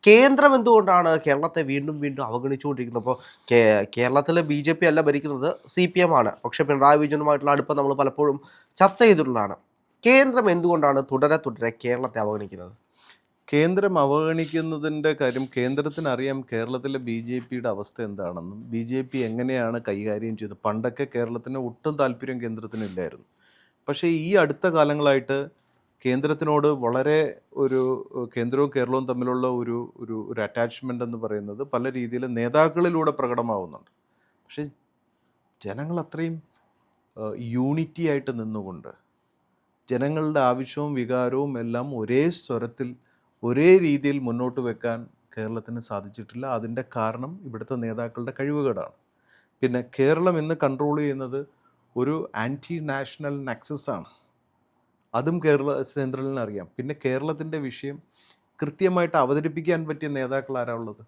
കേന്ദ്രം എന്തുകൊണ്ടാണ് കേരളത്തെ വീണ്ടും വീണ്ടും അവഗണിച്ചുകൊണ്ടിരിക്കുന്നത്? അപ്പോൾ കേരളത്തിൽ BJP അല്ല ഭരിക്കുന്നത്, CPM ആണ്. പക്ഷേ പിണറായി വിജയനുമായിട്ടുള്ള അടുപ്പം നമ്മൾ പലപ്പോഴും ചർച്ച ചെയ്തിട്ടുള്ളതാണ്. കേന്ദ്രം എന്തുകൊണ്ടാണ് തുടരെ തുടരെ കേരളത്തെ അവഗണിക്കുന്നത്? കേന്ദ്രം അവഗണിക്കുന്നതിൻ്റെ കാര്യം കേന്ദ്രത്തിനറിയാം കേരളത്തിലെ BJPയുടെ അവസ്ഥ എന്താണെന്നും BJP എങ്ങനെയാണ് കൈകാര്യം ചെയ്തത്. പണ്ടൊക്കെ കേരളത്തിന് ഒട്ടും താല്പര്യം കേന്ദ്രത്തിനില്ലായിരുന്നു. പക്ഷേ ഈ അടുത്ത കാലങ്ങളായിട്ട് കേന്ദ്രത്തിനോട് വളരെ ഒരു കേന്ദ്രവും കേരളവും തമ്മിലുള്ള ഒരു ഒരു ഒരു അറ്റാച്ച്മെൻ്റ് എന്ന് പറയുന്നത് പല രീതിയിൽ നേതാക്കളിലൂടെ പ്രകടമാവുന്നുണ്ട്. പക്ഷേ ജനങ്ങൾ അത്രയും യൂണിറ്റി ആയിട്ട് നിന്നുകൊണ്ട് ജനങ്ങളുടെ ആവശ്യവും വികാരവും എല്ലാം ഒരേ സ്വരത്തിൽ ഒരേ രീതിയിൽ മുന്നോട്ട് വെക്കാൻ കേരളത്തിന് സാധിച്ചിട്ടില്ല. അതിൻ്റെ കാരണം ഇവിടുത്തെ നേതാക്കളുടെ കഴിവുകേടാണ്. പിന്നെ കേരളം ഇന്ന് കൺട്രോൾ ചെയ്യുന്നത് ഒരു ആൻറ്റി നാഷണൽ നെക്സസ് ആണ്. അതും സെൻട്രലിന് അറിയാം. പിന്നെ കേരളത്തിൻ്റെ വിഷയം കൃത്യമായിട്ട് അവതരിപ്പിക്കാൻ പറ്റിയ നേതാക്കൾ ആരാ ഉള്ളത്?